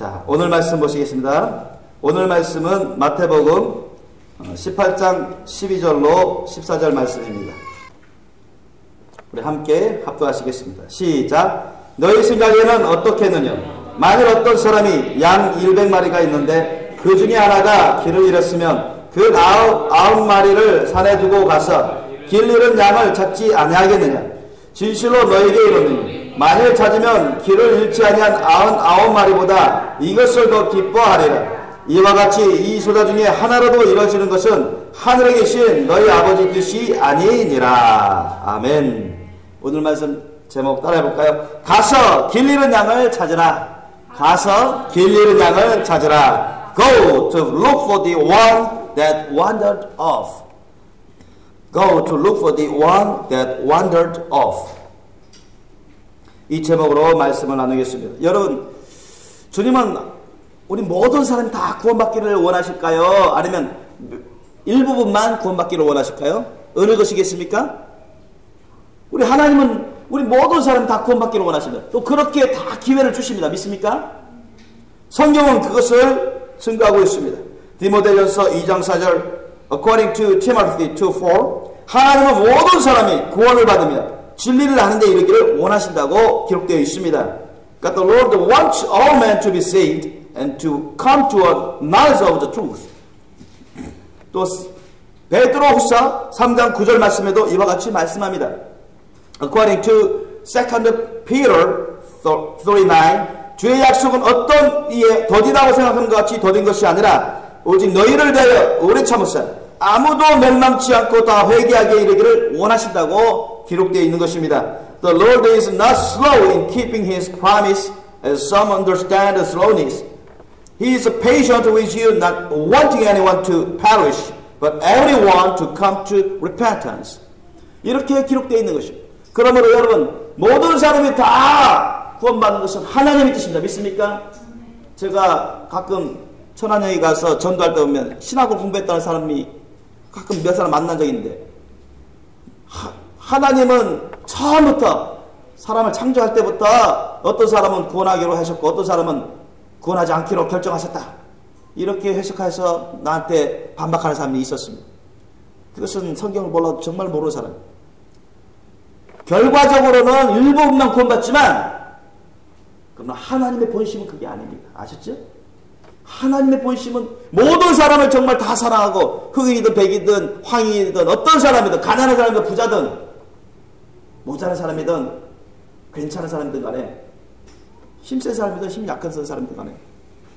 자, 오늘 말씀 보시겠습니다. 오늘 말씀은 마태복음 18장 12절로 14절 말씀입니다. 우리 함께 합독하시겠습니다. 시작. 너희 생각에는 어떻게 했느냐? 만일 어떤 사람이 양 100마리가 있는데 그 중에 하나가 길을 잃었으면 그 99마리를 산에 두고 가서 길 잃은 양을 찾지 아니하겠느냐? 진실로 너희에게 이르노니 만일 찾으면 길을 잃지 아니한 99마리보다 이것을 더 기뻐하리라. 이와 같이 이 소자 중에 하나라도 이루어지는 것은 하늘에 계신 너희 아버지 뜻이 아니니라. 아멘. 오늘 말씀 제목 따라해볼까요? 가서 길 잃은 양을 찾으라. 가서 길 잃은 양을 찾으라. Go to look for the one that wandered off. Go to look for the one that wandered off. 이 제목으로 말씀을 나누겠습니다. 여러분, 주님은 우리 모든 사람이 다 구원받기를 원하실까요? 아니면 일부분만 구원받기를 원하실까요? 어느 것이겠습니까? 우리 하나님은 우리 모든 사람이 다 구원받기를 원하십니다. 또 그렇게 다 기회를 주십니다. 믿습니까? 성경은 그것을 증거하고 있습니다. 디모데전서 2장 4절 According to Timothy 2:4 하나님은 모든 사람이 구원을 받으며 진리를 아는 데 이르기를 원하신다고 기록되어 있습니다. God the Lord wants all men to be saved and to come to a knowledge of the truth. 또 베드로후서 3장 9절 말씀에도 이와 같이 말씀합니다. According to 2 Peter 3:9 주의 약속은 어떤 이에 더디다고 생각하는 것 같이 더딘 것이 아니라 오직 너희를 대하여 오래 참으사 아무도 멸망치 않고 다 회개하게 이르기를 원하신다고 기록되어 있는 것입니다. The Lord is not slow in keeping His promise, as some understand the slowness. He is patient with you, not wanting anyone to perish, but everyone to come to repentance. 이렇게 기록되어 있는 것입니다. 그러므로 여러분, 모든 사람이 다 구원받는 것은 하나님의 뜻입니다. 믿습니까? 제가 가끔 천안여기 가서 전도할 때 보면 신학을 공부했다는 사람이 가끔 몇 사람 만난 적이 있는데 하나님은 처음부터 사람을 창조할 때부터 어떤 사람은 구원하기로 하셨고 어떤 사람은 구원하지 않기로 결정하셨다. 이렇게 해석해서 나한테 반박하는 사람이 있었습니다. 그것은 성경을 몰라도 정말 모르는 사람입니다. 결과적으로는 일부분만 구원받지만 그러나 하나님의 본심은 그게 아닙니다. 아셨죠? 하나님의 본심은 모든 사람을 정말 다 사랑하고 흑인이든 백이든 황인이든 어떤 사람이든 가난한 사람이든 부자든 모자란 사람이든 괜찮은 사람이든 간에 힘센 사람이든 힘 약한 사람이든 간에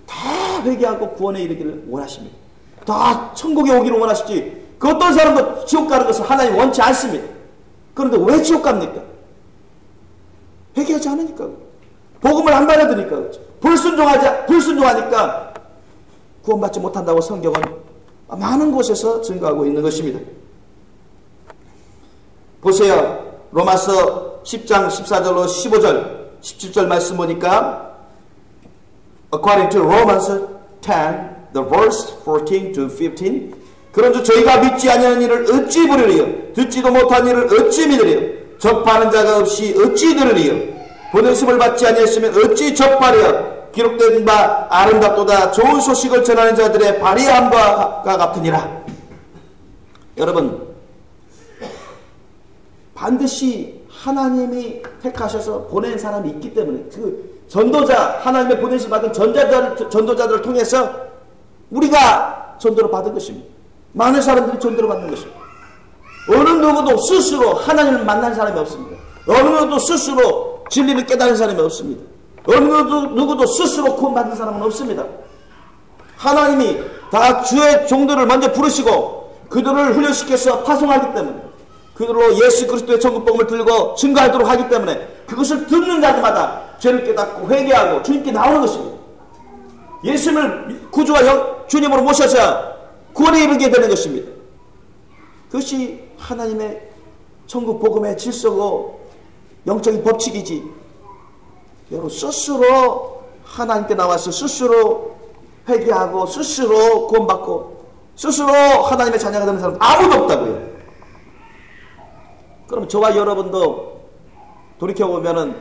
다 회개하고 구원에 이르기를 원하십니다. 다 천국에 오기를 원하시지 그 어떤 사람도 지옥 가는 것을 하나님 원치 않습니다. 그런데 왜 지옥 갑니까? 회개하지 않으니까 복음을 안 받아들이니까 그렇죠. 불순종하니까 구원받지 못한다고 성경은 많은 곳에서 증거하고 있는 것입니다. 보세요. 로마서 10장 14절로 15절 17절 말씀 보니까 According to Romans 10 the verse 14 to 15 그런즉 저희가 믿지 아니하는 일을 어찌 부르리요 듣지도 못한 일을 어찌 믿으리요 접하는 자가 없이 어찌 들으리요 보내심을 받지 아니했으면 어찌 접하리요 기록된 바 아름답도다 좋은 소식을 전하는 자들의 발의함과 같으니라. 여러분 반드시 하나님이 택하셔서 보낸 사람이 있기 때문에 그 전도자 하나님의 보내심 받은 전도자들을 통해서 우리가 전도를 받은 것입니다. 많은 사람들이 전도를 받는 것입니다. 어느 누구도 스스로 하나님을 만난 사람이 없습니다. 어느 누구도 스스로 진리를 깨달은 사람이 없습니다. 어느 누구도 스스로 구원받는 사람은 없습니다. 하나님이 다 주의 종들을 먼저 부르시고 그들을 훈련시켜서 파송하기 때문에 그들로 예수 그리스도의 천국복음을 들고 증거하도록 하기 때문에 그것을 듣는 자들마다 죄를 깨닫고 회개하고 주님께 나오는 것입니다. 예수님을 구주와 주님으로 모셔서 구원에 이르게 되는 것입니다. 그것이 하나님의 천국 복음의 질서고 영적인 법칙이지. 여러분 스스로 하나님께 나와서 스스로 회개하고 스스로 구원받고 스스로 하나님의 자녀가 되는 사람 아무도 없다고요. 그럼 저와 여러분도 돌이켜보면은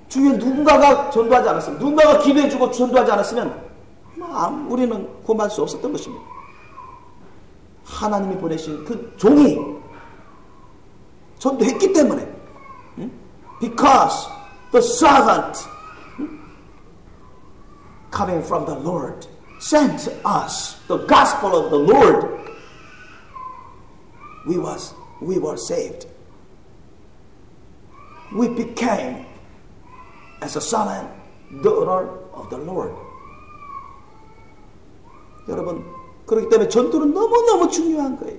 주위에 누군가가 전도하지 않았으면, 누군가가 기도해주고 전도하지 않았으면 우리는 구원받을 수 없었던 것입니다. 하나님이 보내신 그 종이 전도했기 때문에, because the servant coming from the Lord sent us the gospel of the Lord, we were saved. We became as a son and daughter of the Lord. 여러분, 그렇기 때문에 전도는 너무너무 중요한 거예요.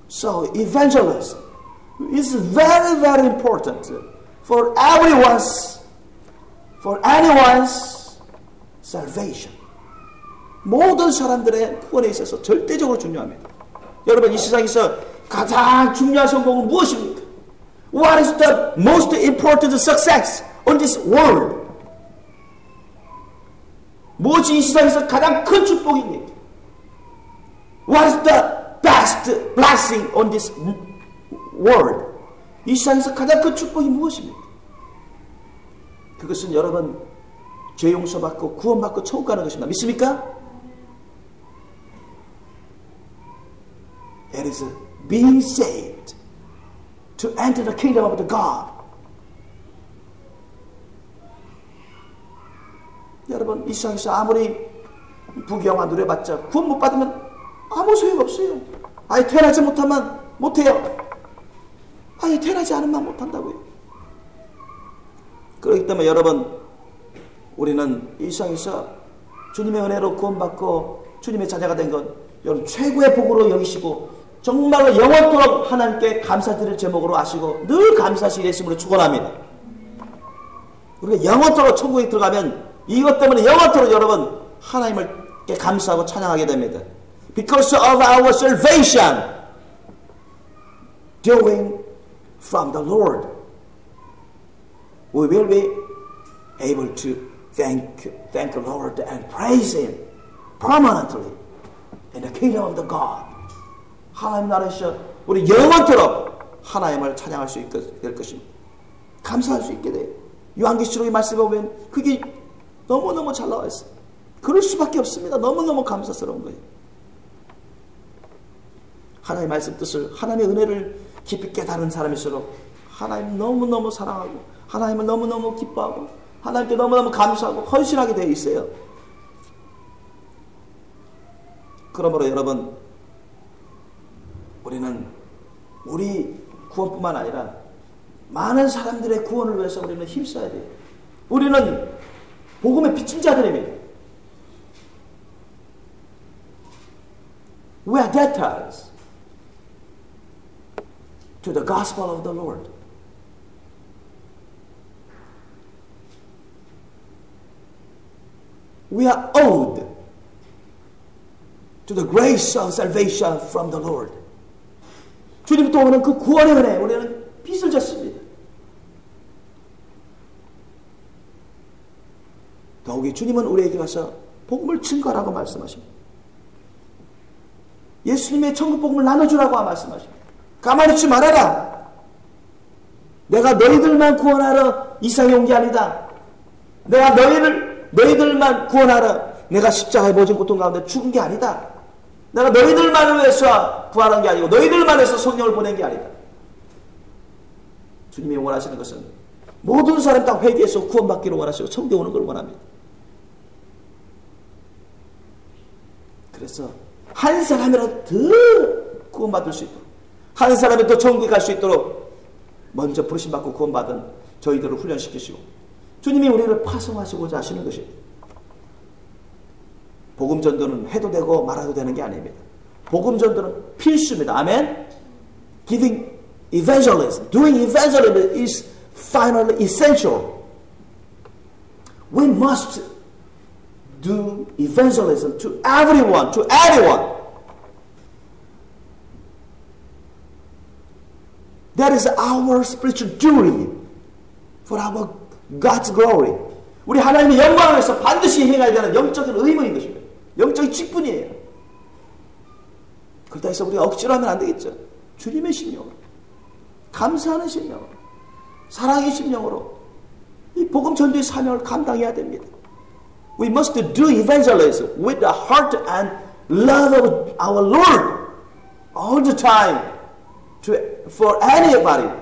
So evangelism is very, very important for anyone's salvation. 모든 사람들의 구원에 있어서 절대적으로 중요합니다. 여러분, 이 세상에서 가장 중요한 성공은 무엇입니까? What is the most important success on this world? 무엇이 이 세상에서 가장 큰 축복입니까? What is the best blessing on this world? 이 세상에서 가장 큰 축복이 무엇입니까? 그것은 여러분, 죄 용서받고 구원받고 천국 가는 것입니다. 믿습니까? It is being saved to enter the kingdom of the God. 여러분, 이 세상에서 아무리 부귀영화 누려봤자 구원 못 받으면 아무 소용없어요. 아예 태어나지 못하면 못해요. 아예 태어나지 않으면 못한다고요. 그렇기 때문에 여러분, 우리는 이 세상에서 주님의 은혜로 구원받고 주님의 자녀가 된 것, 여러분 최고의 복으로 여기시고 정말로 영원토록 하나님께 감사드릴 제목으로 아시고 늘 감사하시게 했음으로 축원합니다. 우리가 영원토록 천국에 들어가면 이것 때문에 영원토록 여러분 하나님께 감사하고 찬양하게 됩니다. Because of our salvation doing from the Lord, we will be able to thank the Lord and praise Him permanently in the kingdom of the God. 하나님 나라에서 우리 영원토록 하나님을 찬양할 수 있게 될 것입니다. 감사할 수 있게 돼요. 요한계시록의 말씀에 보면 그게 너무너무 잘 나와 있어요. 그럴 수밖에 없습니다. 너무너무 감사스러운 거예요. 하나님의 말씀 뜻을, 하나님의 은혜를 깊이 깨달은 사람일수록 하나님 너무너무 사랑하고 하나님을 너무너무 기뻐하고 하나님께 너무너무 감사하고 헌신하게 되어 있어요. 그러므로 여러분, 우리는 우리 구원뿐만 아니라 많은 사람들의 구원을 위해서 우리는 힘써야 돼요. 우리는 복음의 빚진 자들입니다. We are debtors to the gospel of the Lord. We are owed to the grace of salvation from the Lord. 주님부터 오는 그 구원의 은혜, 우리는 빚을 졌습니다. 더욱이 주님은 우리에게 가서 복음을 증거하라고 말씀하십니다. 예수님의 천국 복음을 나눠주라고 말씀하십니다. 가만히 있지 말아라. 내가 너희들만 구원하러 이상에 온 게 아니다. 내가 너희들만 구원하러 내가 십자가의 모진 고통 가운데 죽은 게 아니다. 내가 너희들만을 위해서 부활한 게 아니고 너희들만 해서 성령을 보낸 게 아니다. 주님이 원하시는 것은 모든 사람 다 회개해서 구원받기를 원하시고 천국에 오는 걸 원합니다. 그래서 한 사람이라도 더 구원받을 수 있도록, 한 사람이 더 천국에 갈 수 있도록 먼저 부르심받고 구원받은 저희들을 훈련시키시고 주님이 우리를 파송하시고자 하시는 것입니다. 복음 전도는 해도 되고 말아도 되는 게 아닙니다. 복음 전도는 필수입니다. 아멘. Giving evangelism, doing evangelism is finally essential. We must do evangelism to everyone, to anyone. That is our spiritual duty for our God's glory. 우리 하나님의 영광을 위해서 반드시 행해야 되는 영적인 의무인 것입니다. 영적인 직분이에요. 그렇다 해서 우리가 억지로 하면 안 되겠죠. 주님의 심령으로, 감사하는 심령으로, 사랑의 심령으로 이 복음 전도의 사명을 감당해야 됩니다. We must do evangelism with the heart and love of our Lord all the time for anybody.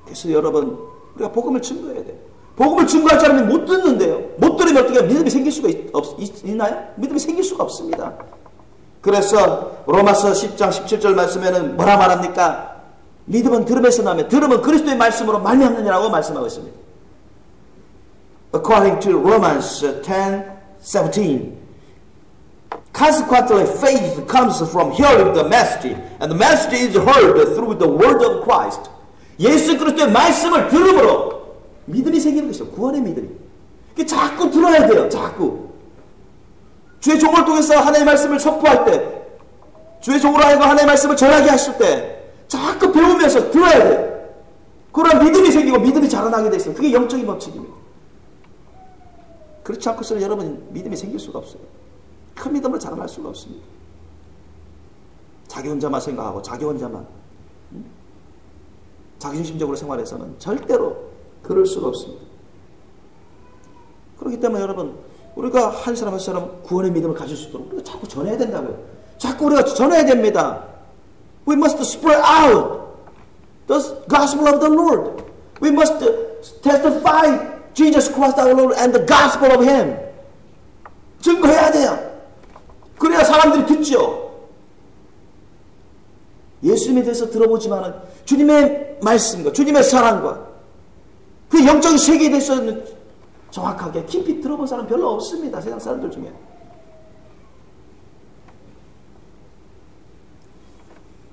그래서 여러분, 우리가 복음을 증거해야 돼요. 복음을 증거할 사람이 못 듣는데요. 못 들으면 어떻게 믿음이 생길 수가 있나요? 믿음이 생길 수가 없습니다. 그래서 로마서 10장 17절 말씀에는 뭐라 말합니까? 믿음은 들음에서 나며 들음은 그리스도의 말씀으로 말미암느니라고 말씀하고 있습니다. According to Romans 10:17, consequently faith comes from hearing the message, and the message is heard through the word of Christ. 예수 그리스도의 말씀을 들음으로 믿음이 생기는 것이죠. 구원의 믿음이. 자꾸 들어야 돼요. 자꾸. 주의 종을 통해서 하나님의 말씀을 선포할 때, 주의 종으로 하여금 하나님의 말씀을 전하게 하실 때 자꾸 배우면서 들어야 돼요. 그러나 믿음이 생기고 믿음이 자라나게 돼 있어요. 그게 영적인 법칙입니다. 그렇지 않고서는 여러분 믿음이 생길 수가 없어요. 큰 믿음으로 자라날 수가 없습니다. 자기 혼자만 생각하고 자기 혼자만 자기중심적으로 생활해서는 절대로 그럴 수가 없습니다. 그렇기 때문에 여러분, 우리가 한 사람 한 사람 구원의 믿음을 가질 수 있도록 우리가 자꾸 전해야 된다고요. 자꾸 우리가 전해야 됩니다. We must spread out the gospel of the Lord. We must testify Jesus Christ our Lord and the gospel of Him. 증거해야 돼요. 그래야 사람들이 듣죠. 예수님에 대해서 들어보지만은 주님의 말씀과 주님의 사랑과 그 영적인 세계에 대해서는 정확하게 깊이 들어본 사람 별로 없습니다. 세상 사람들 중에.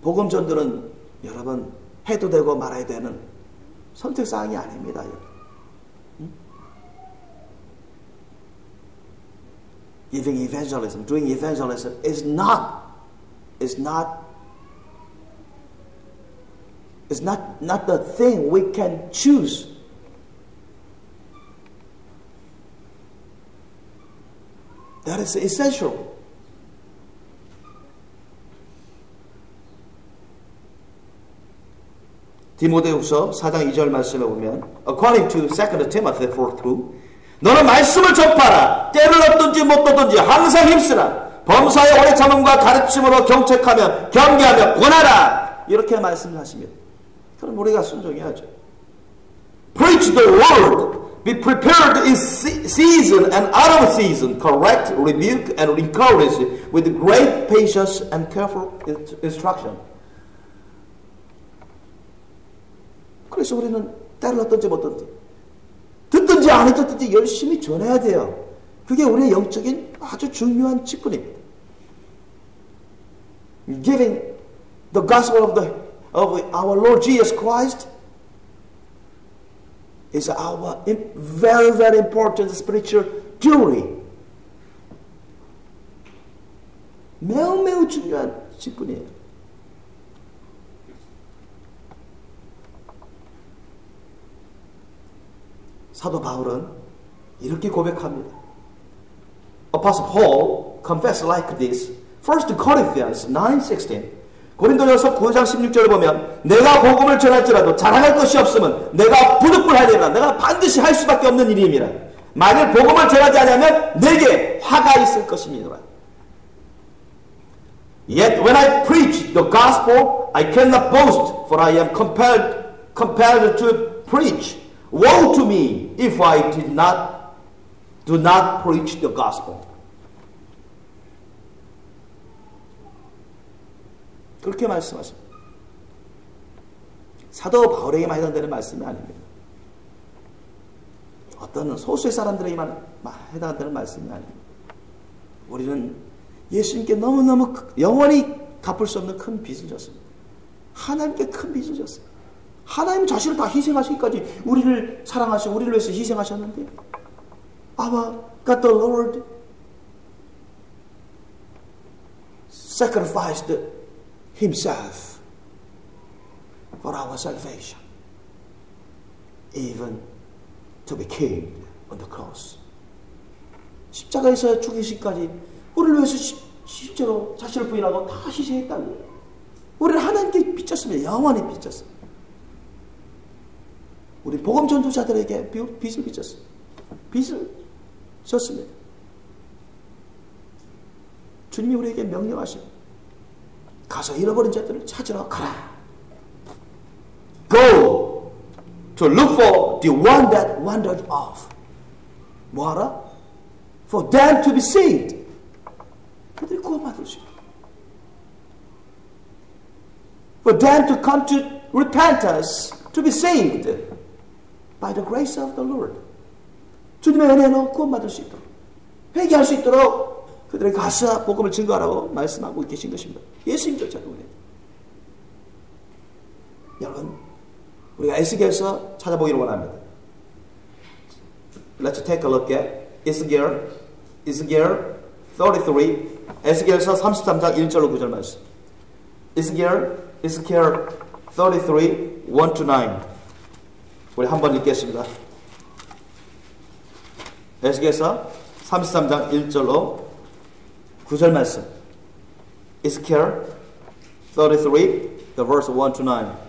복음 전도는 여러분 해도 되고 말아야 되는 선택사항이 아닙니다. Giving evangelism, doing evangelism is not the thing we can choose. That is essential. 디모데후서 4장 2절 말씀에 보면 According to 2 Timothy 4:2 너는 말씀을 전파하라. 때를 얻든지 못 얻든지 항상 힘쓰라. 범사의 오래 참음과 가르침으로 경책하며 경계하며 권하라. 이렇게 말씀을 하십니다. 그럼 우리가 순종해야죠. Preach the word. Be prepared in season and out of season. Correct, rebuke, and encourage with great patience and careful instruction. 그래서 우리는 때를 얻든지 못 얻든지 듣든지 안 듣든지 열심히 전해야 돼요. 그게 우리의 영적인 아주 중요한 직분입니다. Giving the gospel of our Lord Jesus Christ is our very, very important spiritual duty. 매우 매우 중요한 직분이에요. 사도 바울은 이렇게 고백합니다. Apostle Paul confessed like this. 1 Corinthians 9:16. 고린도전서 9장 16절을 보면 내가 복음을 전할지라도 자랑할 것이 없으면 내가 부득불하리라. 내가 반드시 할 수밖에 없는 일임이라. 만일 복음을 전하지 않으면 내게 화가 있을 것입니다. Yet when I preach the gospel, I cannot boast, for I am compelled to preach. Woe to me if I do not preach the gospel. 그렇게 말씀하십니다. 사도 바울에게만 해당되는 말씀이 아닙니다. 어떤 소수의 사람들에게만 해당되는 말씀이 아닙니다. 우리는 예수님께 너무너무 영원히 갚을 수 없는 큰 빚을 졌습니다. 하나님께 큰 빚을 졌어요. 하나님 자신을 다 희생하시기까지 우리를 사랑하시고 우리를 위해서 희생하셨는데 Our God the Lord sacrificed Himself for our salvation, even to be killed on the cross. 십자가에서 죽이시기까지 우리를 위해서 실제로 자신을 부인하고 다 희생했다고요. 우리는 하나님께 빚졌습니다. 영원히 빚졌습니다. 우리 복음 전도자들에게 빚을 빚졌습니다. 빚을 졌습니다. 주님이 우리에게 명령하십니다. 가서 잃어버린 자들을 찾으러 가라. Go to look for the one that wandered off. 뭐하라? For them to be saved. 그들이 구원받을 수 있다. For them to come to repentance, to be saved by the grace of the Lord. 주님의 은혜로 구원받을 수 있도록, 회개할 수 있도록 그들에게 가서 복음을 증거하라고 말씀하고 계신 것입니다. 예수님조차도 그래요. 여러분, 우리가 에스겔서 찾아보기를 원합니다. Let's take a look at Ezekiel 33, 에스겔서 33장 1절로 9절 말씀. Ezekiel 33, 1-9. 우리 한번 읽겠습니다. 에스겔서 33장 1절로 9절 말씀. Ezekiel 33, the verse 1-9.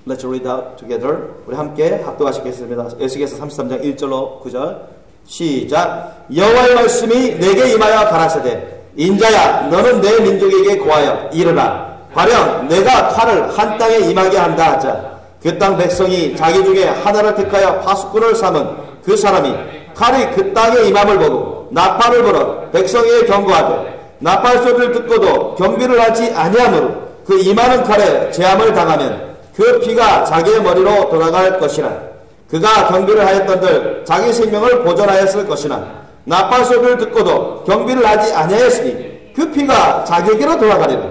Let's read out together. 우리 함께 합독하시겠습니다. 에스겔서 33장 1절로 9절. 시작. 여호와의 말씀이 내게 임하여 가라사대 인자야 너는 내 민족에게 고하여 이르라. 가령 내가 칼을 한 땅에 임하게 한다 하자. 그 땅 백성이 자기 중에 하나를 택하여 파수꾼을 삼은 그 사람이 칼이 그 땅에 임함을 보고 나팔을 불어 백성에게 경고하되 나팔 소리를 듣고도 경비를 하지 아니하므로 그 임하는 칼에 재함을 당하면 그 피가 자기의 머리로 돌아갈 것이라. 그가 경비를 하였던들 자기 생명을 보존하였을 것이나 나팔 소리를 듣고도 경비를 하지 아니하였으니 그 피가 자기에게로 돌아가리라.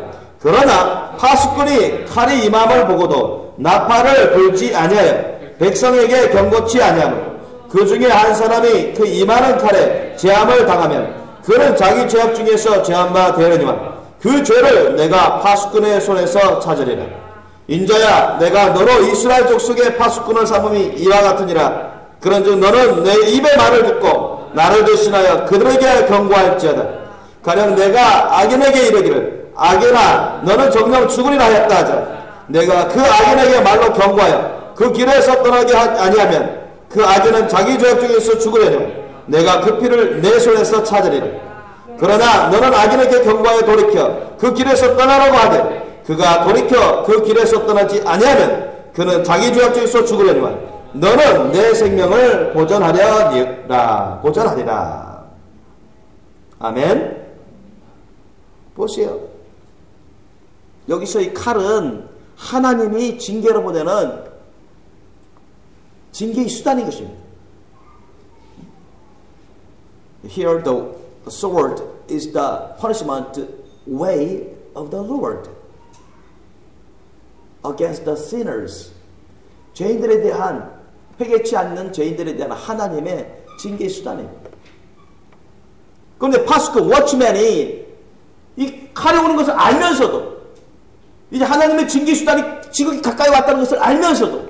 그러나 파수꾼이 칼이 임함을 보고도 나팔을 불지 아니하여 백성에게 경고치 아니하므로 그 중에 한 사람이 그 임하는 칼에 재함을 당하면 그는 자기 죄악 중에서 재한 바 되려니와 그 죄를 내가 파수꾼의 손에서 찾으리라. 인자야 내가 너로 이스라엘 족속의 파수꾼을 삼음이 이와 같으니라. 그런즉 너는 내 입의 말을 듣고 나를 대신하여 그들에게 경고할지어다. 가령 내가 악인에게 이르기를 악인아 너는 정녕 죽으리라 하였다 하자. 내가 그 악인에게 말로 경고하여 그 길에서 떠나게 아니하면 그 악인은 자기 죄악 중에서 죽으려니 내가 그 피를 내 손에서 찾으리라. 그러나 너는 악인에게 경고하여 돌이켜 그 길에서 떠나라고 하되 그가 돌이켜 그 길에서 떠나지 아니하면 그는 자기 죄악 중에서 죽으려니와 너는 내 생명을 보존하리라. 아멘. 보세요. 여기서 이 칼은 하나님이 징계로 보내는 징계의 수단인 것입니다. Here the sword is the punishment way of the Lord against the sinners. 죄인들에 대한 회개치 않는 죄인들에 대한 하나님의 징계의 수단입니다. 그런데 파수꾼 워치맨이 이 칼이 오는 것을 알면서도 이제 하나님의 징계 수단이 지극히 가까이 왔다는 것을 알면서도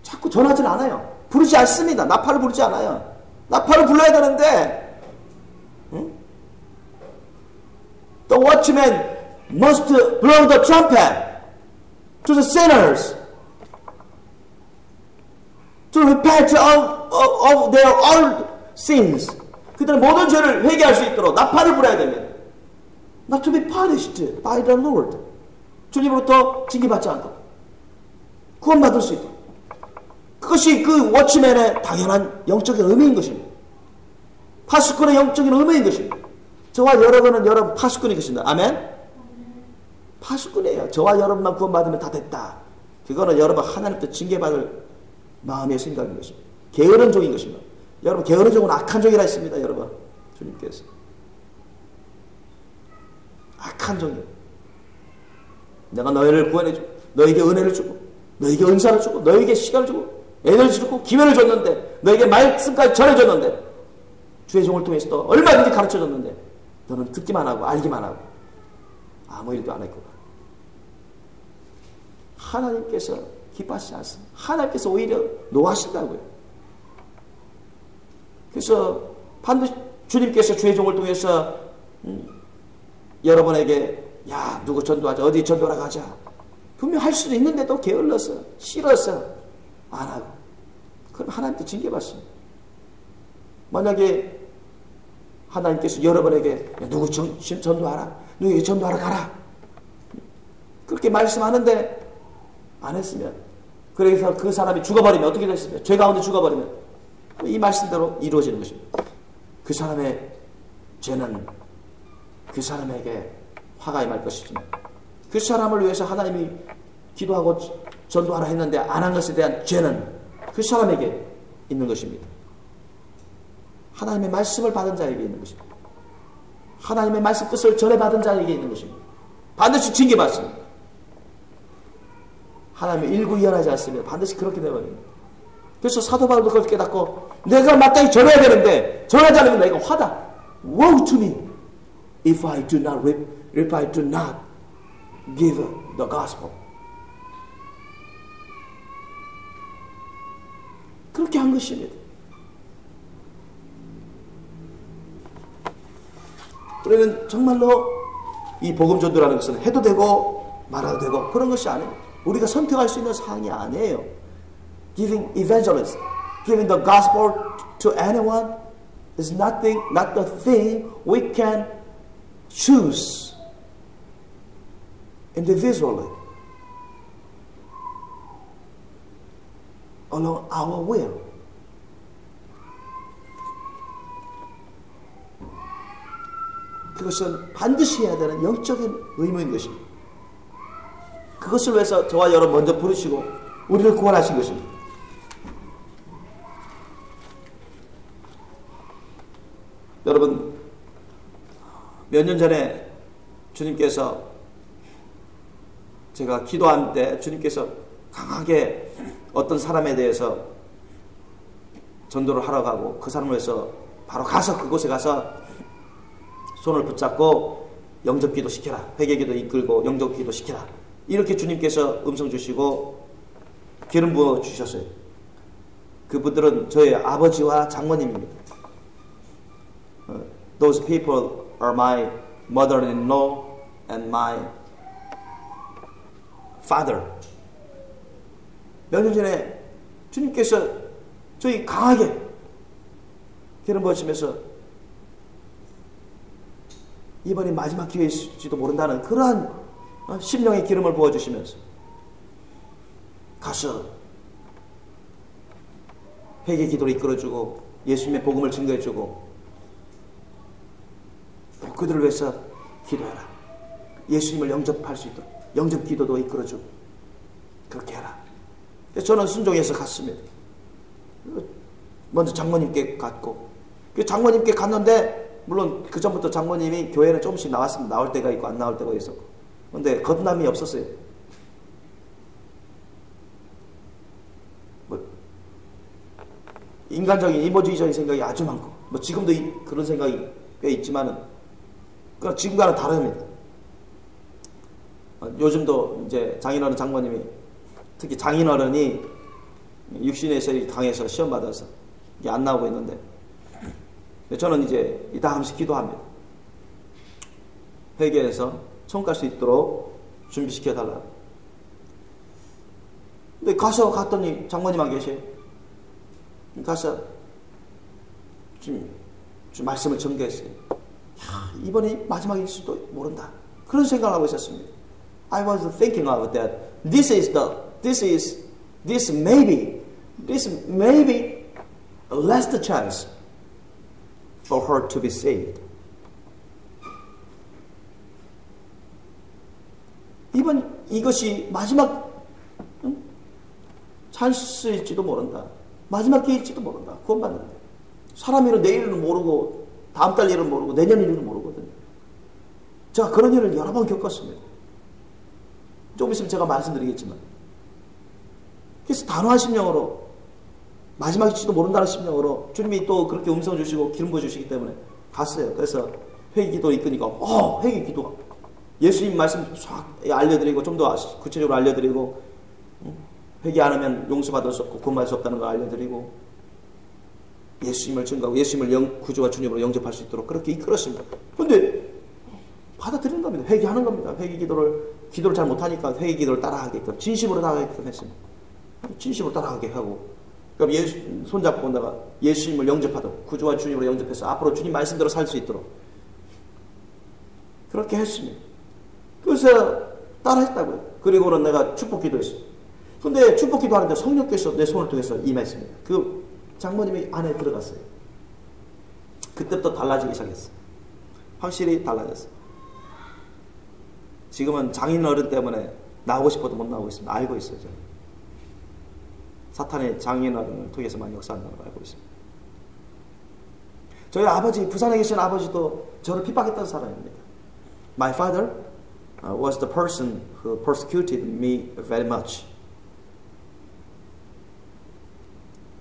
자꾸 전하지 않아요. 부르지 않습니다. 나팔을 부르지 않아요. 나팔을 불러야 되는데 The watchman must blow the trumpet to the sinners to repent of their old sins. 그들은 모든 죄를 회개할 수 있도록 나팔을 불어야 됩니다. Not to be punished by the Lord. 주님으로부터 징계받지 않도록 구원받을 수 있도록. 그것이 그 워치맨의 당연한 영적인 의미인 것입니다. 파수꾼의 영적인 의미인 것입니다. 저와 여러분은 여러분 파수꾼인 것입니다. 아멘? 파수꾼이에요. 저와 여러분만 구원받으면 다 됐다. 그거는 여러분 하나님께 징계받을 마음의 생각인 것입니다. 게으른 종인 것입니다. 여러분 게으른 종은 악한 종이라 했습니다. 여러분 주님께서 악한 종이에요. 내가 너희를 구원해주고 너에게 은혜를 주고 너에게 은사를 주고 너에게 시간을 주고 에너지 주고 기회를 줬는데 너에게 말씀까지 전해줬는데 주의 종을 통해서도 얼마든지 가르쳐줬는데 너는 듣기만 하고 알기만 하고 아무 일도 안 했구나. 하나님께서 기뻐하시지 않습니다. 하나님께서 오히려 노하신다고요. 그래서 반드시 주님께서 주의 종을 통해서 여러분에게 야 누구 전도하자 어디 전도하러 가자 분명 할 수도 있는데도 게을러서 싫어서 안 하고 그럼 하나님께 징계받습니다. 만약에 하나님께서 여러분에게 누구 전도하라 누구에게 전도하러 가라 그렇게 말씀하는데 안 했으면 그래서 그 사람이 죽어버리면 어떻게 됐습니까? 죄 가운데 죽어버리면 이 말씀대로 이루어지는 것입니다. 그 사람의 죄는 그 사람에게 화가 임할 것이지만 그 사람을 위해서 하나님이 기도하고 전도하라 했는데 안 한 것에 대한 죄는 그 사람에게 있는 것입니다. 하나님의 말씀을 받은 자에게 있는 것입니다. 하나님의 말씀 뜻을 전해받은 자에게 있는 것입니다. 반드시 징계받습니다. 하나님의 일구이연하지 않습니다. 반드시 그렇게 되어버립니다. 그래서 사도 바울도 그걸 깨닫고 내가 마땅히 전해야 되는데 전하지 않으면 내가 화다. Woe to me if I do not give the gospel. 그렇게 한 것입니다. 그러면 정말로 이 복음 전도라는 것은 해도 되고 말아도 되고 그런 것이 아니에요. 우리가 선택할 수 있는 사항이 아니에요. Giving evangelism, giving the gospel to anyone is not the thing we can choose individually along our will. 그것은 반드시 해야 되는 영적인 의무인 것입니다. 그것을 위해서 저와 여러분 먼저 부르시고 우리를 구원하신 것입니다. 여러분 몇 년 전에 주님께서 제가 기도할 때 주님께서 강하게 어떤 사람에 대해서 전도를 하러 가고 그 사람을 위해서 바로 가서 그곳에 가서 손을 붙잡고 영접기도 시켜라. 회개기도 이끌고 영접기도 시켜라. 이렇게 주님께서 음성 주시고 기름 부어 주셨어요. 그분들은 저의 아버지와 장모님입니다. Those people are my mother-in-law and my father. 몇 년 전에 주님께서 저희 강하게 기름 부으시면서 이번이 마지막 기회일지도 모른다는 그러한 심령의 기름을 부어주시면서 가서 회개 기도를 이끌어주고 예수님의 복음을 증거해주고 또 그들을 위해서 기도해라. 예수님을 영접할 수 있도록 영접 기도도 이끌어주고 그렇게 해라. 저는 순종해서 갔습니다. 먼저 장모님께 갔고 그 장모님께 갔는데 물론 그 전부터 장모님이 교회는 조금씩 나왔습니다. 나올 때가 있고 안 나올 때가 있었고 그런데 거듭남이 없었어요. 뭐 인간적인 이모주의적인 생각이 아주 많고 뭐 지금도 그런 생각이 꽤 있지만은 그 지금과는 다릅니다. 요즘도 이제 장인어른 장모님이 특히 장인어른이 육신에서 강해서 시험 받아서 이게 안 나오고 있는데 저는 이제 이따 한번씩 기도합니다. 회개해서 천국 갈 수 있도록 준비시켜 달라. 근데 가서 갔더니 장모님만 계세요. 가서 좀 말씀을 전개했어요. 이번이 마지막일 수도 모른다. 그런 생각을 하고 있었습니다. I was thinking of that. This may be a last chance for her to be saved. 이것이 마지막 찬스일지도 모른다. 마지막 기회일지도 모른다. 구원받는다. 사람 일은 내일은 모르고 다음 달 일은 모르고 내년 일은 모르거든요. 제가 그런 일을 여러 번 겪었습니다. 조금 있으면 제가 말씀드리겠지만 그래서 단호한 심령으로 마지막일지도 모른다는 심령으로 주님이 또 그렇게 음성 주시고 기름 부어주시기 때문에 갔어요. 그래서 회개기도 이끄니까 회개기도 예수님 말씀 쫙 알려드리고 좀 더 구체적으로 알려드리고 회개 안 하면 용서받을 수 없고 구원받을 수 없다는 걸 알려드리고 예수님을 증거하고 예수님을 구주와 주님으로 영접할 수 있도록 그렇게 이끌었습니다. 그런데 받아들이는 겁니다. 회개하는 겁니다. 기도를 잘 못하니까 회개 기도를 따라하게끔 진심으로 따라하게끔 했습니다. 진심으로 따라하게 하고 그럼 손잡고 내가 예수님을 영접하도록 구주와 주님으로 영접해서 앞으로 주님 말씀대로 살 수 있도록 그렇게 했습니다. 그래서 따라했다고요. 그리고는 내가 축복 기도했어요. 근데 축복 기도하는데 성령께서 내 손을 통해서 임했습니다. 그 장모님이 안에 들어갔어요. 그때부터 달라지기 시작했어요. 확실히 달라졌어요. 지금은 장인 어른 때문에 나오고 싶어도 못 나오고 있습니다. 알고 있어요. 저는. 사탄의 장인 어른을 통해서 많이 역사한다는 걸 알고 있습니다. 저희 아버지, 부산에 계신 아버지도 저를 핍박했던 사람입니다. My father was the person who persecuted me very much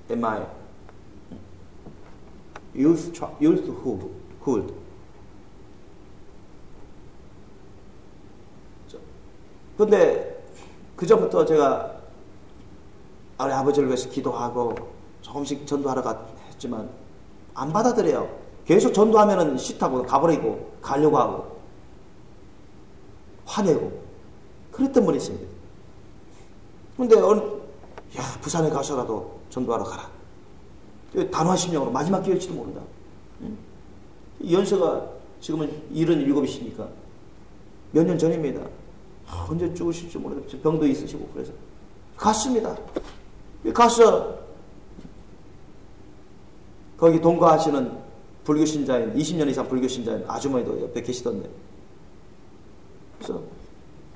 in my youthhood. 근데 그 전부터 제가 우리 아버지를 위해서 기도하고 조금씩 전도하러 했지만 안 받아들여요. 계속 전도하면은 싫다고 가버리고 가려고 하고 화내고 그랬던 분이십니다. 근데 부산에 가서라도 전도하러 가라. 단호한 심령으로 마지막 기회일지도 모른다. 연세가 지금은 77이시니까 몇 년 전입니다. 언제 죽으실지 모르겠어요. 병도 있으시고 그래서 갔습니다. 가서 거기 동거하시는 불교신자인 20년 이상 불교신자인 아주머니도 옆에 계시던데 그래서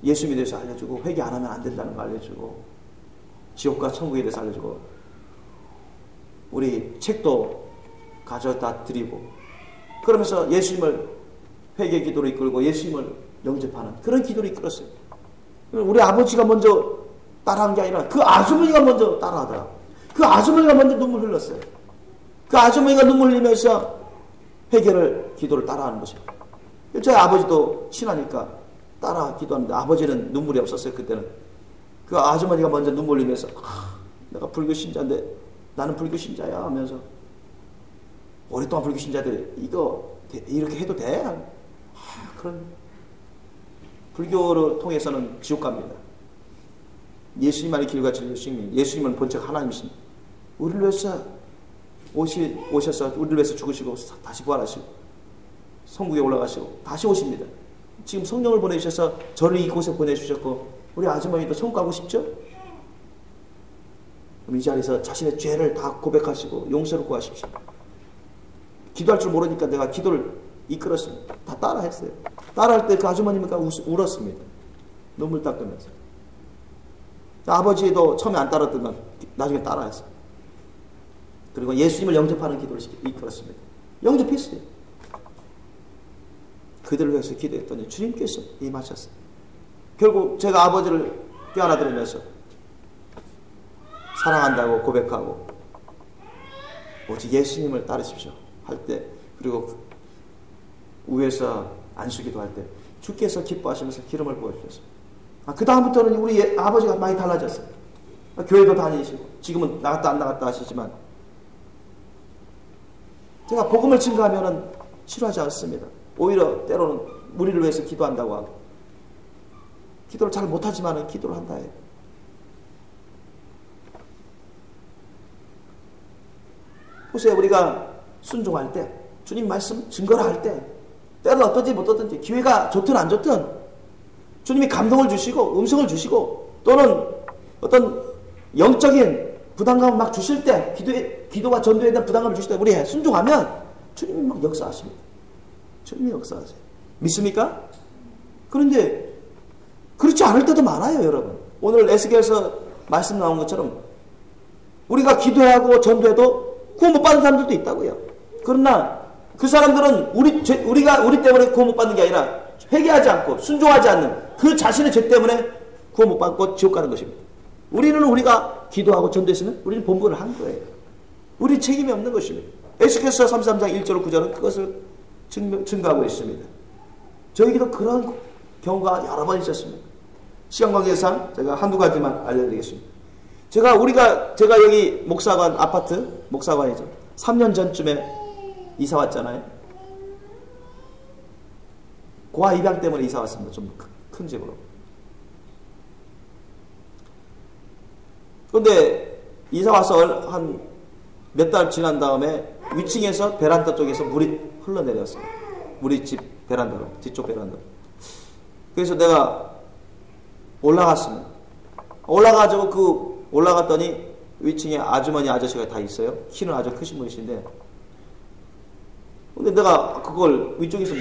예수님에 대해서 알려주고 회개 안 하면 안 된다는 거 알려주고 지옥과 천국에 대해서 알려주고 우리 책도 가져다 드리고 그러면서 예수님을 회개 기도로 이끌고 예수님을 영접하는 그런 기도를 이끌었어요. 우리 아버지가 먼저 따라한 게 아니라 그 아주머니가 먼저 따라하더라. 그 아주머니가 먼저 눈물 흘렸어요. 그 아주머니가 눈물 흘리면서 기도를 따라하는 것입니다. 저희 아버지도 친하니까 따라 기도하는데 아버지는 눈물이 없었어요. 그때는. 그 아주머니가 먼저 눈물 흘리면서 내가 불교신자인데 나는 불교신자야 하면서 오랫동안 불교신자들 이거 이렇게 해도 돼? 그런 불교를 통해서는 지옥 갑니다. 예수님만이 길과 진리 예수님은 본적 하나님이십니다. 우리를 위해서 오셔서 우리를 위해서 죽으시고 다시 부활하시고 성국에 올라가시고 다시 오십니다. 지금 성령을 보내주셔서 저를 이곳에 보내주셨고 우리 아주머니도 천국 가고 싶죠? 그럼 이 자리에서 자신의 죄를 다 고백하시고 용서를 구하십시오. 기도할 줄 모르니까 내가 기도를 이끌었습니다. 다 따라했어요. 따라할 때 그 아주머니가 울었습니다. 눈물 닦으면서. 아버지도 처음에 안 따랐더니 나중에 따라했어요. 그리고 예수님을 영접하는 기도를 이끌었습니다. 영접했어요. 그들을 위해서 기도했더니 주님께서 임하셨어요. 결국 제가 아버지를 껴안아들으면서 사랑한다고 고백하고 오직 예수님을 따르십시오 할 때 그리고 위에서 안수기도 할 때 주께서 기뻐하시면서 기름을 부어주셨어요. 그 다음부터는 우리 아버지가 많이 달라졌어요. 교회도 다니시고 지금은 나갔다 안 나갔다 하시지만 제가 복음을 증거하면 싫어하지 않습니다. 오히려 때로는 우리를 위해서 기도한다고 하고 기도를 잘 못하지만 기도를 한다 해요. 보세요. 우리가 순종할 때 주님 말씀 증거를 할 때 때로는 어떤지 못하든지 기회가 좋든 안 좋든 주님이 감동을 주시고 음성을 주시고 또는 어떤 영적인 부담감을 막 주실 때 기도와 전도에 대한 부담감을 주실 때 우리 순종하면 주님이 막 역사하십니다. 주님이 역사하세요. 믿습니까? 그런데 그렇지 않을 때도 많아요. 여러분. 오늘 에스겔에서 말씀 나온 것처럼 우리가 기도하고 전도해도 구원 못 받는 사람들도 있다고요. 그러나 그 사람들은 우리 때문에 구원 못 받는 게 아니라 회개하지 않고 순종하지 않는 그 자신의 죄 때문에 구원 못 받고 지옥 가는 것입니다. 우리가 기도하고 전도했으면 우리는 본분을 한 거예요. 우리 책임이 없는 것입니다. 에스겔서 33장 1절 9절은 그것을 증거하고 있습니다. 저에게도 그런 경우가 여러 번 있었습니다. 시간 관계상 제가 한두 가지만 알려드리겠습니다. 제가 여기 목사관 아파트 목사관이죠. 3년 전쯤에 이사 왔잖아요. 고아 입양 때문에 이사 왔습니다. 좀 큰 집으로. 그런데 이사 와서 한 몇 달 지난 다음에 위층에서 베란다 쪽에서 물이 흘러내렸어요. 우리 집 베란다로, 뒤쪽 베란다로. 그래서 내가 올라갔습니다. 올라가지고 올라갔더니 위층에 아주머니 아저씨가 다 있어요. 키는 아주 크신 분이신데. 근데 내가 그걸 위쪽에서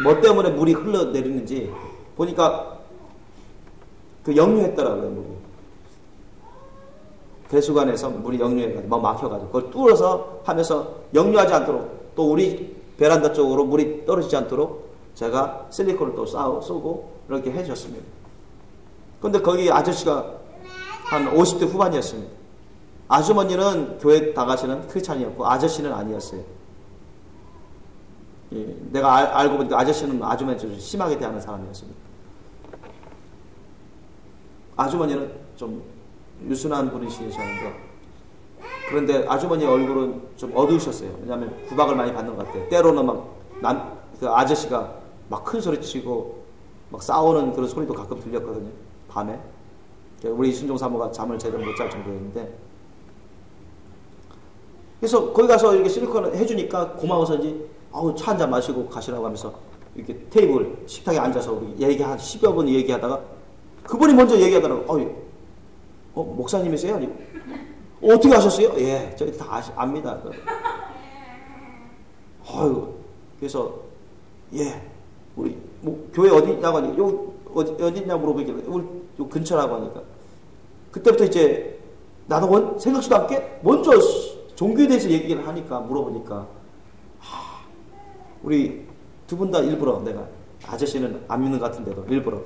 뭐 때문에 물이 흘러내리는지 보니까 그 역류했더라고요, 물이. 배수관에서 물이 역류해가지고 막혀가지고 그걸 뚫어서 하면서 역류하지 않도록 또 우리 베란다 쪽으로 물이 떨어지지 않도록 제가 실리콘을 또 쏘고 이렇게 해줬습니다. 근데 거기 아저씨가 한 50대 후반이었습니다. 아주머니는 교회 나가시는 크리스찬이었고 아저씨는 아니었어요. 예, 내가 알고 보니까 아저씨는 아주머니 좀 심하게 대하는 사람이었습니다. 아주머니는 좀 유순한 분이시셨는데 그런데 아주머니 얼굴은 좀 어두우셨어요. 왜냐하면 구박을 많이 받는 것 같아요. 때로는 그 아저씨가 막 큰 소리 치고 막 싸우는 그런 소리도 가끔 들렸거든요. 밤에. 우리 이순종 사모가 잠을 제대로 못 잘 정도였는데 그래서 거기 가서 이렇게 실리콘을 해주니까 고마워서인지 차 한잔 마시고 가시라고 하면서 이렇게 테이블 식탁에 앉아서 얘기 한 10여 분 얘기하다가 그분이 먼저 얘기하더라고. 목사님이세요? 어떻게 아셨어요? 예, 저희 다 압니다. 그래서 예, 우리 교회 어디냐고 하니까 어디냐 물어보길래 우리 요 근처라고 하니까 그때부터 이제 나도 생각지도 않게 먼저 종교에 대해서 얘기를 하니까 물어보니까 우리 두 분 다 일부러 내가 아저씨는 안 믿는 것 같은데도 일부러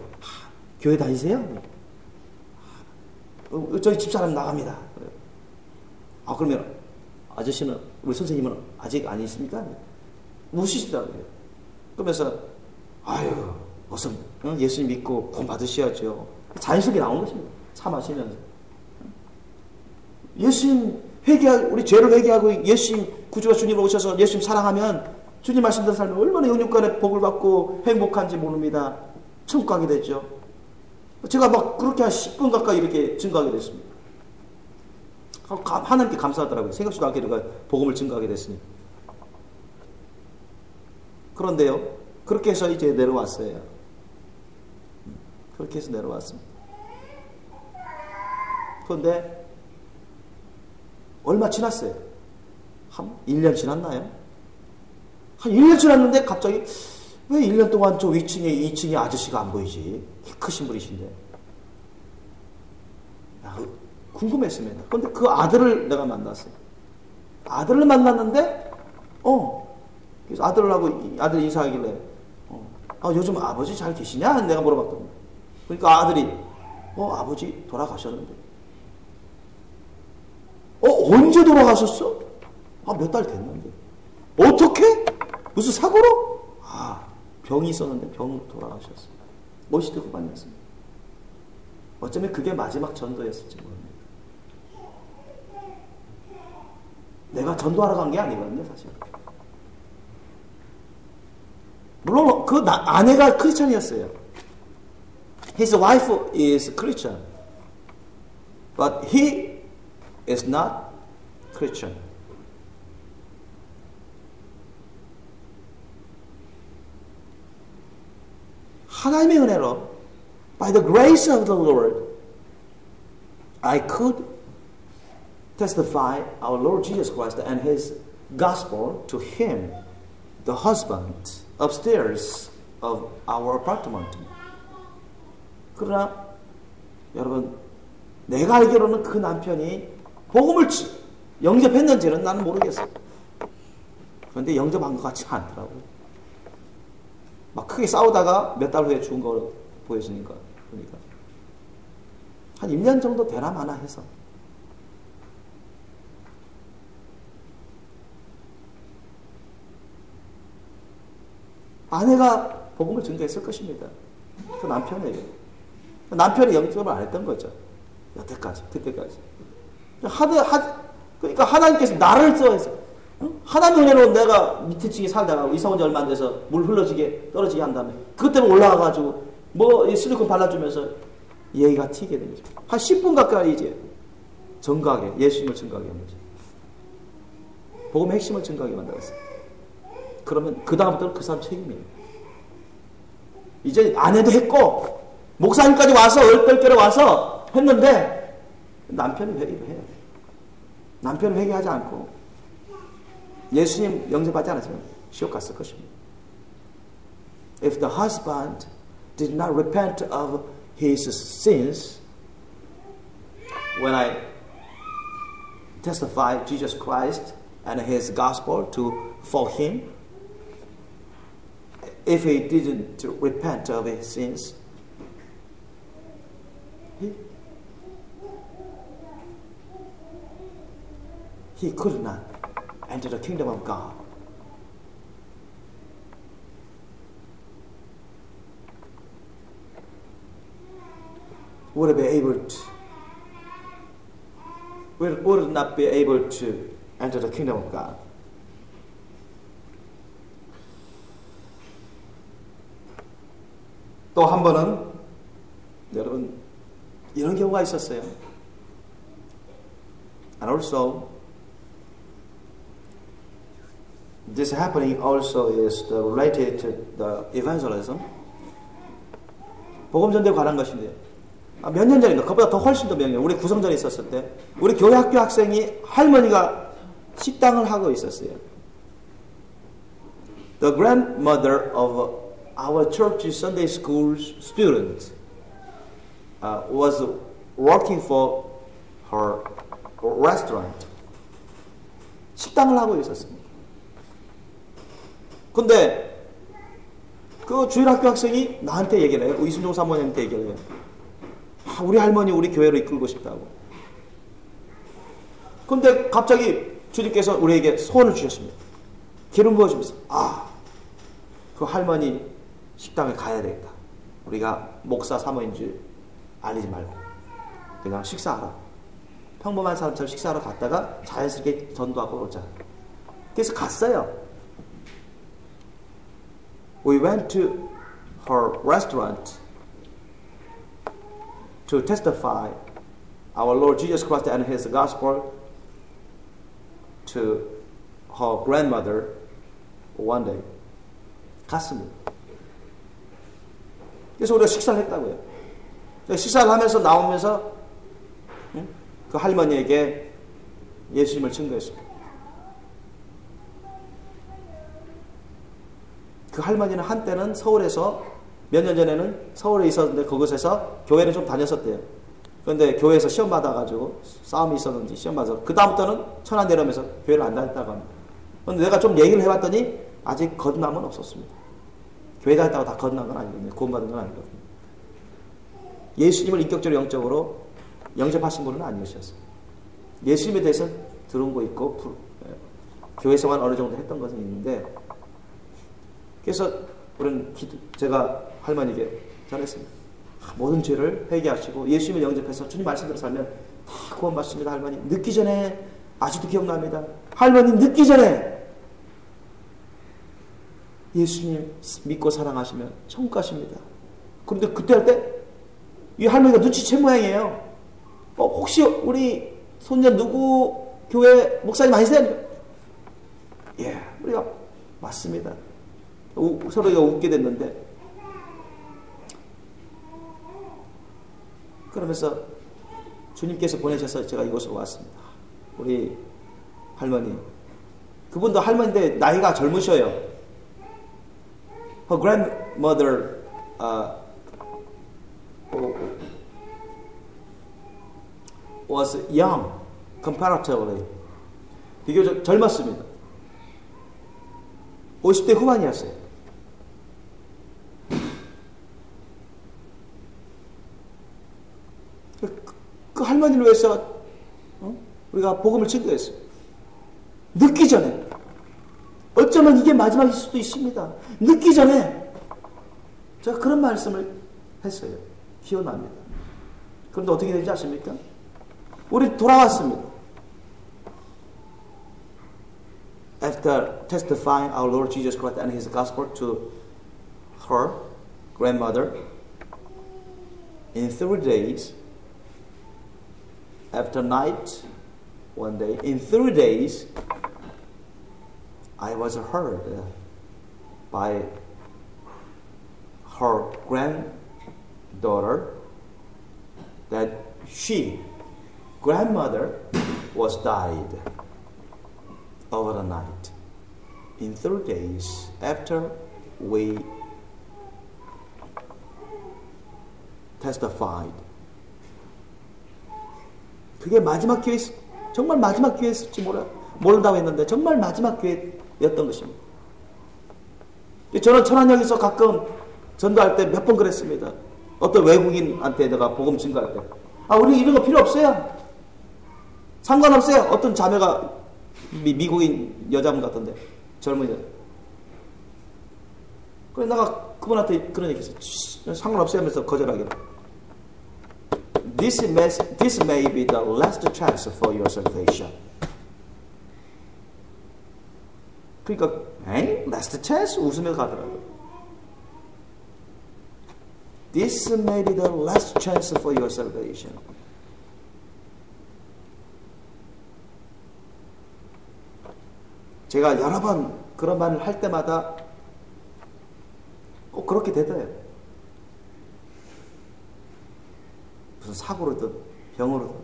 교회 다니세요? 저희 집사람 나갑니다. 그러면 아저씨는 우리 선생님은 아직 아니십니까? 무시시더라고요. 그러면서 어서 예수님 믿고 구원 받으셔야죠. 자연스럽게 나온 것입니다. 차 마시면서 예수님 우리 죄를 회개하고 예수님 구주가 주님으로 오셔서 예수님 사랑하면 주님 말씀대로 살면 얼마나 영육간의 복을 받고 행복한지 모릅니다. 천국 가게 됐죠. 제가 막 그렇게 한 10분 가까이 이렇게 증거하게 됐습니다. 하나님께 감사하더라고요. 생각지도 않게 내가 복음을 증거하게 됐으니. 그런데요, 그렇게 해서 이제 내려왔어요. 그렇게 해서 내려왔습니다. 그런데 얼마 지났어요? 한 1년 지났나요? 한 1년 지났는데 갑자기 왜 1년 동안 저 위층에 2층에 아저씨가 안 보이지? 키 크신 분이신데. 궁금했습니다. 그런데 그 아들을 내가 만났어요. 아들을 만났는데, 그래서 아들 인사하길래, 요즘 아버지 잘 계시냐? 내가 물어봤거든요. 그러니까 아들이, 아버지 돌아가셨는데. 언제 돌아가셨어? 몇 달 됐는데. 어떻게? 무슨 사고로? 병이 있었는데 병 돌아가셨어요. 50대 후반이었습니다. 어쩌면 그게 마지막 전도였을지 모릅니다. 내가 전도하러 간 게 아니거든요, 사실. 물론 그 아내가 크리스천이었어요. His wife is Christian, but he is not Christian. 하나님의 은혜로 by the grace of the Lord I could testify our Lord Jesus Christ and His gospel to him, the husband upstairs of our apartment. 그러나 여러분 내가 알기로는 그 남편이 복음을 영접했는지는 나는 모르겠어요. 그런데 영접한 것 같지 않더라고요. 막 크게 싸우다가 몇 달 후에 죽은 거 보여주니까. 그러니까 한 1년 정도 되나 마나 해서 아내가 복음을 증거했을 것입니다. 그 남편에게. 남편이 영접을 안 했던 거죠. 여태까지, 그때까지. 그러니까 하나님께서 나를 써서 하나님 은혜로 내가 밑에 층에 살다가 이사 온 지 얼마 안 돼서 물 흘러지게 떨어지게 한 다음에 그것 때문에 올라와가지고 뭐 실리콘 발라주면서 예의가 튀게 된 거죠. 한 10분 가까이 이제 증거하게, 예수님을 증거하게 한 거죠. 복음의 핵심을 증거하게 만들었어요. 그러면 그 다음부터는 그 사람 책임이에요. 이제 아내도 했고 목사님까지 와서 얼떨결에 와서 했는데 남편이 회개를 해야 돼요. 남편은 회개하지 않고 예수님 영접하지 않았으면 지옥 갔을 것입니다. If the husband did not repent of his sins, when I testify Jesus Christ and his gospel for him, if he didn't repent of his sins, he could not enter the kingdom of God. Would not be able to enter the kingdom of God. 또 한 번은 여러분 이런 경우가 있었어요. And also this happening also is related to the evangelism. 복음 전도에 관한 것인데요. 몇 년 전인가, 그보다 더 훨씬 더 몇 년, 우리 구성전에 있었을 때 우리 교회 학교 학생이 할머니가 식당을 하고 있었어요. The grandmother of our church Sunday school student was working for her restaurant. 식당을 하고 있었습니다. 근데 그 주일학교 학생이 나한테 얘기를 해요. 이순종 사모님한테 얘기를 해요. 우리 할머니 우리 교회로 이끌고 싶다고. 근데 갑자기 주님께서 우리에게 소원을 주셨습니다. 기름 부어주면서 그 할머니 식당에 가야 되겠다. 우리가 목사 사모인 줄 알리지 말고 그냥 식사하라. 평범한 사람처럼 식사하러 갔다가 자연스럽게 전도하고 오자. 그래서 갔어요. We went to her restaurant to testify our Lord Jesus Christ and His gospel to her grandmother one day. 갔습니다. 그래서 우리가 식사를 했다고요. 식사를 하면서 나오면서 그 할머니에게 예수님을 증거했습니다. 그 할머니는 한때는 서울에서 몇 년 전에는 서울에 있었는데 그곳에서 교회를 좀 다녔었대요. 그런데 교회에서 시험 받아가지고 싸움이 있었는지 시험 받아서 그 다음부터는 천안 내려오면서 교회를 안 다녔다고 합니다. 그런데 내가 좀 얘기를 해봤더니 아직 거듭남은 없었습니다. 교회 다녔다고 다 거듭난 건 아니거든요. 구원받은 건 아니거든요. 예수님을 인격적으로 영적으로 영접하신 분은 아니셨어요. 예수님에 대해서 들은 거 있고 교회 생활 어느 정도 했던 것은 있는데 그래서 우리는 제가 할머니에게 전했습니다. 모든 죄를 회개하시고 예수님을 영접해서 주님 말씀대로 살면 다 구원받습니다. 할머니 늦기 전에 아직도 기억납니다. 할머니 늦기 전에 예수님 믿고 사랑하시면 천국 가십니다. 그런데 그때 할 때 이 할머니가 눈치챈 모양이에요. 혹시 우리 손녀 누구 교회 목사님 아니세요? 예, 우리가 맞습니다. 서로가 웃게 됐는데 그러면서 주님께서 보내셔서 제가 이곳으로 왔습니다. 우리 할머니 그분도 할머니인데 나이가 젊으셔요. Her grandmother was young comparatively. 비교적 젊었습니다. 50대 후반이었어요. 그 할머니를 위해서 우리가 복음을 증거했어요. 늦기 전에. 어쩌면 이게 마지막일 수도 있습니다. 늦기 전에 제가 그런 말씀을 했어요. 기억납니다. 그런데 어떻게 되는지 아십니까? 우리 돌아왔습니다. after testifying our Lord Jesus Christ and His gospel to her grandmother, in 3 days, after night, one day, in 3 days, I was heard by her granddaughter that grandmother, was died over the night. In 3 days after we testified. 그게 마지막 기회, 정말 마지막 기회였을지 모른다고 했는데 정말 마지막 기회였던 것입니다. 저는 천안역에서 가끔 전도할 때 몇 번 그랬습니다. 어떤 외국인한테 내가 복음 증거할 때, 우리 이런 거 필요 없어요. 상관없어요. 어떤 자매가 미국인 여자분 같던데, 젊은 여자. 그래서 내가 그분한테 그런 얘기 했어요. 상관없어요 하면서 거절하기로. This may be the last chance for your salvation. 그러니까 last chance? 웃으면서 가더라고요. This may be the last chance for your salvation. 제가 여러 번 그런 말을 할 때마다 꼭 그렇게 되더라고요. 무슨 사고로든 병으로든.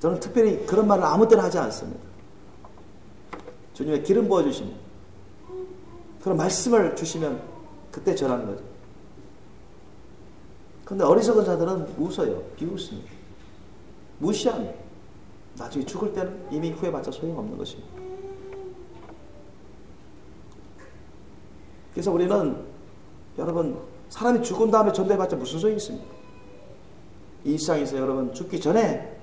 저는 특별히 그런 말을 아무 때나 하지 않습니다. 주님의 기름 부어주시면, 그런 말씀을 주시면 그때 전하는 거죠. 그런데 어리석은 자들은 웃어요. 비웃습니다. 무시합니다. 나중에 죽을 때는 이미 후회봤자 소용없는 것입니다. 그래서 우리는, 여러분, 사람이 죽은 다음에 전도해봤자 무슨 소용이 있습니까? 이 세상에서 여러분 죽기 전에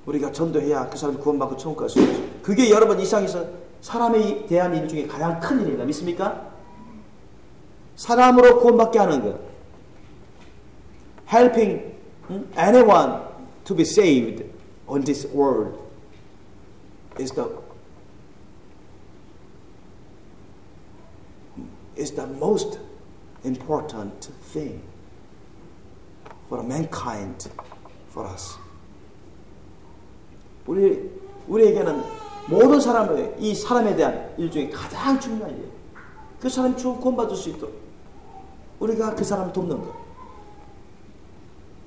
우리가 전도해야 그 사람이 구원받고 천국 갈 수 있어요. 그게 여러분 이 세상에서 사람에 대한 일 중에 가장 큰 일입니다. 믿습니까? 사람으로 구원받게 하는 것. Helping anyone to be saved on this world is the most important thing for mankind, for us. 우리에게는 모든 사람의, 이 사람에 대한 일 중에 가장 중요한 일이에요. 그 사람이 구원받을 수 있도록 우리가 그 사람을 돕는 것.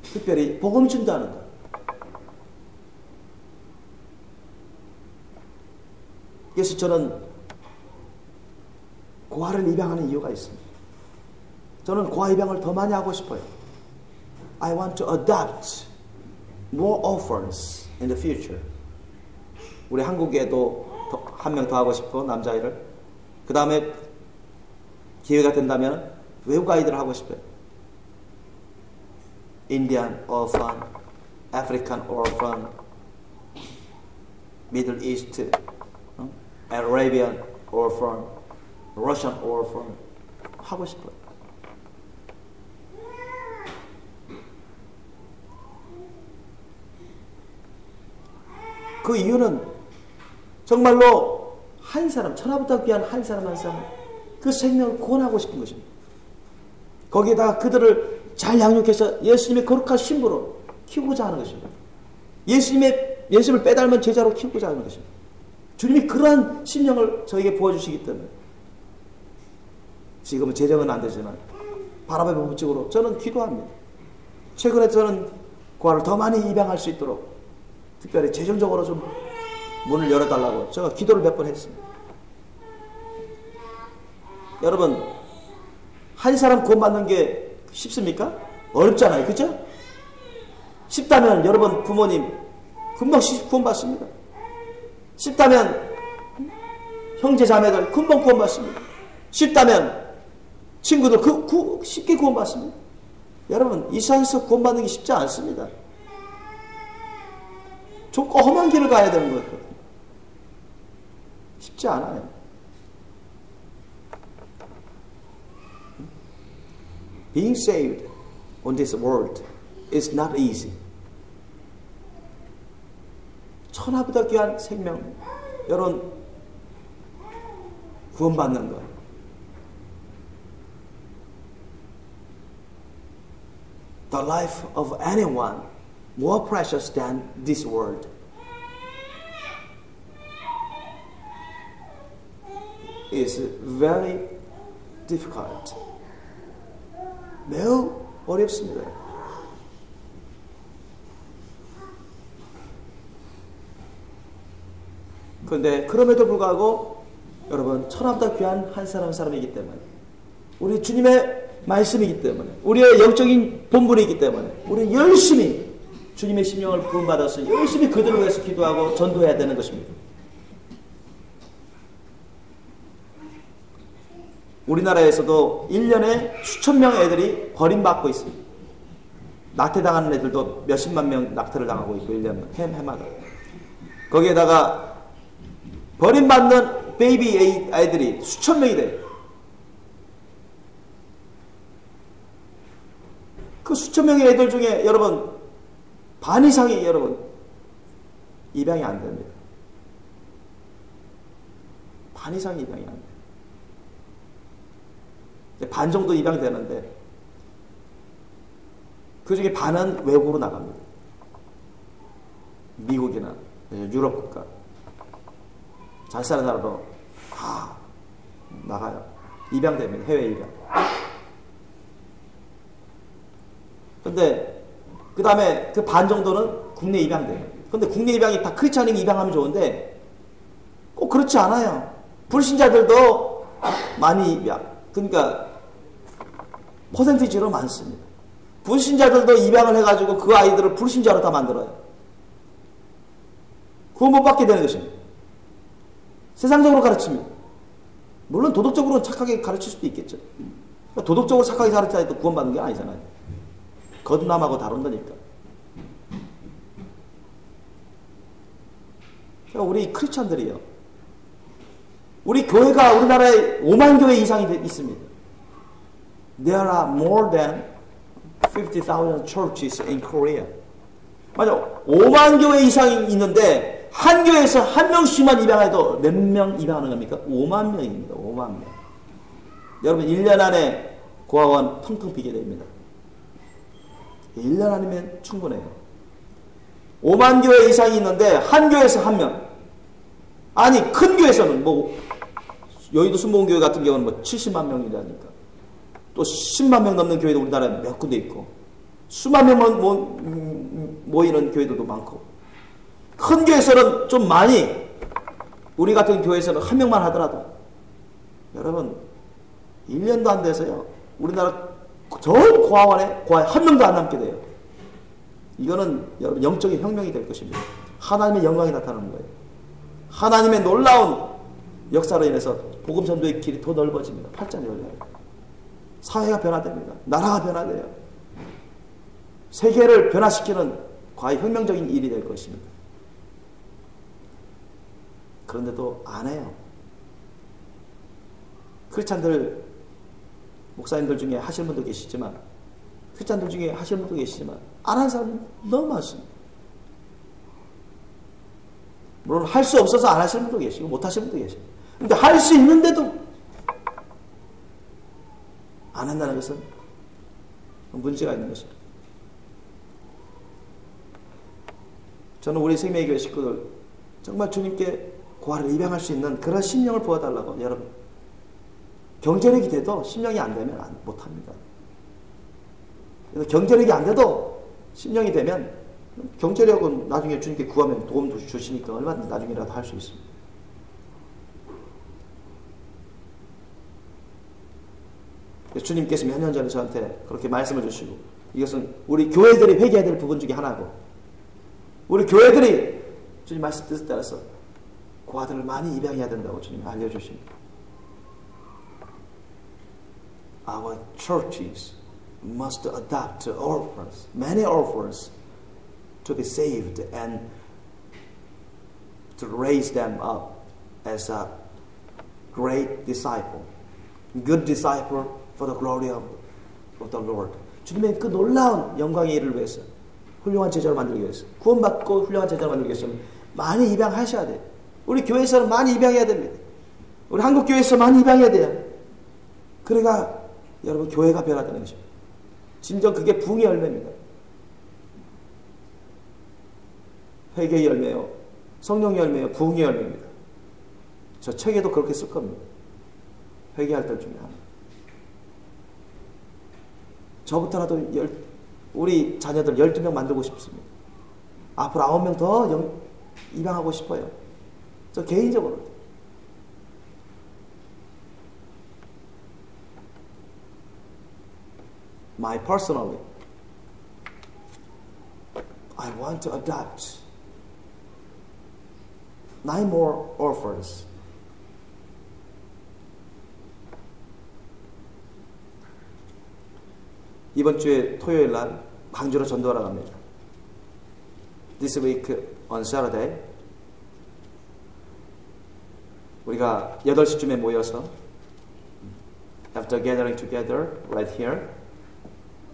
특별히 복음 전도하는 것. 그래서 저는 고아를 입양하는 이유가 있습니다. 저는 고아 입양을 더 많이 하고 싶어요. I want to adopt more orphans in the future. 우리 한국에도 한 명 더 하고 싶어, 남자아이를. 그 다음에 기회가 된다면 외국 아이들을 하고 싶어요. Indian orphan, African orphan, Middle East, Arabian orphan, Russian orphan 하고 싶어요. 그 이유는 정말로 한 사람, 천하부터 귀한 한 사람 한 사람, 그 생명을 구원하고 싶은 것입니다. 거기에다가 그들을 잘 양육해서 예수님의 거룩한 신부로 키우고자 하는 것입니다. 예수님을 빼닮은 제자로 키우고자 하는 것입니다. 주님이 그러한 심령을 저에게 부어주시기 때문에, 지금은 재정은 안 되지만 바람의 법칙으로 저는 기도합니다. 최근에 저는 고아를 더 많이 입양할 수 있도록 특별히 재정적으로 좀 문을 열어달라고 제가 기도를 몇 번 했습니다. 여러분, 한 사람 구원받는 게 쉽습니까? 어렵잖아요. 그죠? 쉽다면 여러분 부모님 금방 구원받습니다. 쉽다면 형제 자매들 금방 구원받습니다. 쉽다면 친구들 쉽게 구원받습니다. 여러분, 이 세상에서 구원받는 게 쉽지 않습니다. 좁고 험한 길을 가야 되는 거예요. 쉽지 않아요. Being saved on this world is not easy. 천하보다 귀한 생명, 여러분 구원받는 것. The life of anyone more precious than this world is very difficult. 매우 어렵습니다. 그런데 그럼에도 불구하고 여러분 천하보다 귀한 한 사람 한 사람이기 때문에 우리 주님의 말씀이기 때문에 우리의 영적인 본분이기 때문에 우리 열심히 주님의 심령을 부음받아서 열심히 그들을 위해서 기도하고 전도해야 되는 것입니다. 우리나라에서도 1년에 수천 명의 애들이 버림받고 있습니다. 낙태당하는 애들도 몇십만 명 낙태를 당하고 있고 1년 해마다. 거기에다가 버림받는 베이비 아이들이 수천 명이 돼요. 그 수천 명의 애들 중에 여러분 반 이상이 여러분 입양이 안 됩니다. 반 이상이 입양이 안 돼요. 반 정도 입양이 되는데 그 중에 반은 외국으로 나갑니다. 미국이나 유럽 국가 잘 사는 나라로 다 나가요. 입양됩니다. 해외 입양. 근데 그 다음에 그 반 정도는 국내 입양돼요. 근데 국내 입양이 다 크리스찬이 입양하면 좋은데 꼭 그렇지 않아요. 불신자들도 많이 입양. 그러니까 퍼센티지로 많습니다. 불신자들도 입양을 해가지고 그 아이들을 불신자로 다 만들어요. 구원 못 받게 되는 것입니다. 세상적으로 가르칩니다. 물론 도덕적으로는 착하게 가르칠 수도 있겠죠. 도덕적으로 착하게 가르쳐야 해도 구원받는 게 아니잖아요. 거듭남하고 다른다니까. 우리 크리스찬들이요. 우리 교회가 우리나라에 5만 교회 이상이 있습니다. There are more than 50,000 churches in Korea. 맞아. 5만 교회 이상이 있는데 한 교회에서 한 명씩만 입양해도 몇 명 입양하는 겁니까? 5만 명입니다. 5만 명. 여러분 1년 안에 고아원 텅텅 비게 됩니다. 1년 아니면 충분해요. 5만 교회 이상이 있는데 한 교회에서 한 명. 아니 큰 교회에서는 뭐 여의도 순복음교회 같은 경우는 뭐 70만 명이라니까. 또 10만 명 넘는 교회도 우리나라에 몇 군데 있고 수만 명만 모이는 교회들도 많고 큰 교회에서는 좀 많이 우리 같은 교회에서는 한 명만 하더라도 여러분 1년도 안 돼서요. 우리나라 전 고아원에 한 명도 안 남게 돼요. 이거는 여러분 영적인 혁명이 될 것입니다. 하나님의 영광이 나타나는 거예요. 하나님의 놀라운 역사로 인해서 복음 전도의 길이 더 넓어집니다. 팔짱이 열려요. 사회가 변화됩니다. 나라가 변화돼요. 세계를 변화시키는 과연 혁명적인 일이 될 것입니다. 그런데도 안 해요. 크리스찬들 목사님들 중에 하시는 분도 계시지만 크리스찬들 중에 하시는 분도 계시지만 안 하는 사람은 너무 많습니다. 물론 할 수 없어서 안 하시는 분도 계시고 못 하시는 분도 계시고 근데 할 수 있는데도 안 한다는 것은 문제가 있는 것입니다. 저는 우리 생명의 식구들 정말 주님께 고아를 입양할 수 있는 그런 심령을 부어달라고 여러분 경제력이 돼도 심령이 안 되면 못합니다. 그래서 경제력이 안 돼도 심령이 되면 경제력은 나중에 주님께 구하면 도움도 주시니까 얼마든지 나중에라도 할 수 있습니다. 주님께서 몇 년 전에 저한테 그렇게 말씀을 주시고 이것은 우리 교회들이 회개해야 될 부분 중에 하나고 우리 교회들이 주님 말씀 뜻에 따라서 고아들을 많이 입양해야 된다고 주님이 알려주십니다. Our churches must adopt orphans, many orphans, to be saved and to raise them up as a great disciple, good disciple for the glory of the Lord. 주님의 그 놀라운 영광의 일을 위해서 훌륭한 제자로 만들기 위해서 구원받고 훌륭한 제자로 만들기 위해서는 많이 입양하셔야 돼요. 우리 교회에서는 많이 입양해야 됩니다. 우리 한국 교회에서 많이 입양해야 돼요. 그러니까 여러분 교회가 변화되는 것입니다. 진정 그게 부흥의 열매입니다. 회개의 열매요, 성령의 열매요, 부흥의 열매입니다. 저 책에도 그렇게 쓸 겁니다. 회개할 때 중에 하나. 저부터라도 우리 자녀들 12명 만들고 싶습니다. 앞으로 9명 더 입양하고 싶어요. 저 개인적으로. Personally, I want to adopt 9 more orphans. 이번 주에 토요일 날 광주로 전도하러 갑니다. This week on Saturday 우리가 8시쯤에 모여서 after gathering together right here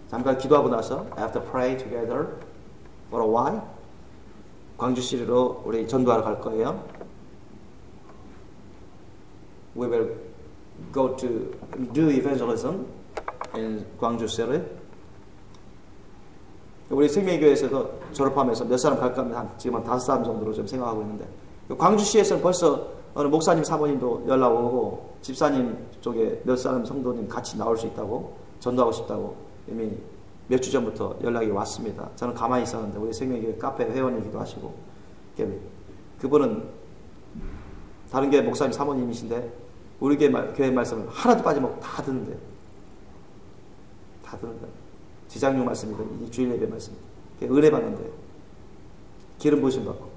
잠깐 기도하고 나서 after pray together for a while 광주시로 우리 전도하러 갈 거예요. We will go to do evangelism in 광주 city. 우리 생명교회에서도 졸업하면서 몇 사람 갈까 하면 지금 한 5사람 정도로 좀 생각하고 있는데 광주시에서는 벌써 어느 목사님 사모님도 연락 오고 집사님 쪽에 몇 사람 성도님 같이 나올 수 있다고 전도하고 싶다고 이미 몇 주 전부터 연락이 왔습니다. 저는 가만히 있었는데 우리 생명교회 카페 회원이기도 하시고 그분은 다른 교회 목사님 사모님이신데 우리 교회 말씀을 하나도 빠짐없고 다 듣는데요. 다 듣는다. 지장용 말씀이든 이 주일 예배 말씀이든 은혜 받는데요. 기름 부으심 받고.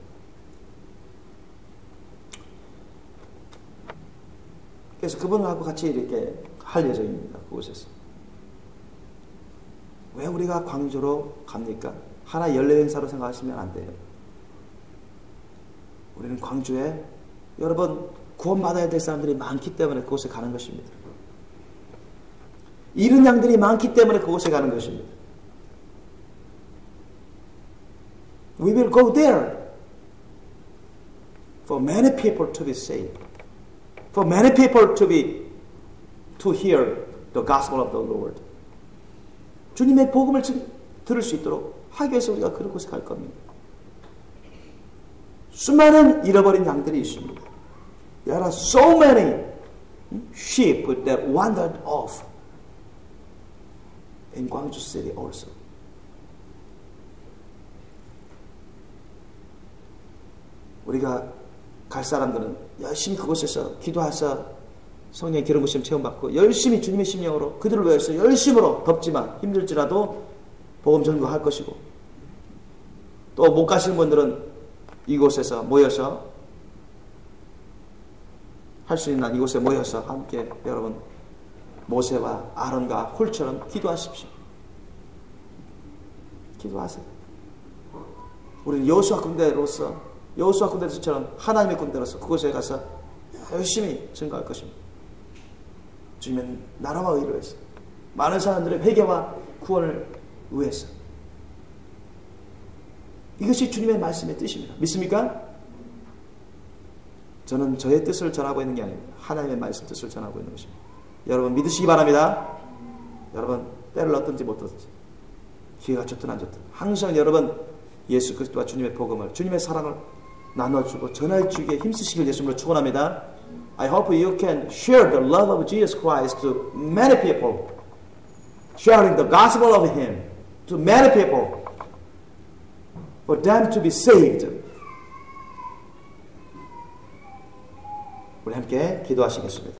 그래서 그분하고 같이 이렇게 할 예정입니다. 그곳에서. 왜 우리가 광주로 갑니까? 하나의 연례 행사로 생각하시면 안 돼요. 우리는 광주에 여러분 구원받아야 될 사람들이 많기 때문에 그곳에 가는 것입니다. 잃은 양들이 많기 때문에 그곳에 가는 것입니다. We will go there for many people to be saved. For many people to hear the gospel of the Lord. 주님의 복음을 들을 수 있도록 하기 위해서 우리가 그런 곳에 갈 겁니다. 수많은 잃어버린 양들이 있습니다. There are so many sheep that wandered off in Gwangju City also. 우리가 갈 사람들은 열심히 그곳에서 기도해서 성령의 기름 부으심 체험받고 열심히 주님의 심령으로 그들을 위해서 열심으로 덥지만 힘들지라도 복음 전도할 것이고 또 못 가시는 분들은 이곳에서 모여서 할 수 있는 이곳에 모여서 함께 여러분 모세와 아론과 홀처럼 기도하십시오. 기도하세요. 우리는 여호수아 군대로처럼 하나님의 군대로서 그곳에 가서 열심히 증거할 것입니다. 주님의 나라와 의를 위해서 많은 사람들의 회개와 구원을 위해서 이것이 주님의 말씀의 뜻입니다. 믿습니까? 저는 저의 뜻을 전하고 있는 게 아닙니다. 하나님의 말씀 뜻을 전하고 있는 것입니다. 여러분 믿으시기 바랍니다. 여러분 때를 얻든지 못 얻든지 기회가 좋든 안 좋든 항상 여러분 예수 그리스도와 주님의 복음을 주님의 사랑을 나눠주고 전할주기에 힘쓰시길 예수님으로 축원합니다. I hope you can share the love of Jesus Christ to many people. Sharing the gospel of Him to many people. For them to be saved. 우리 함께 기도하시겠습니다.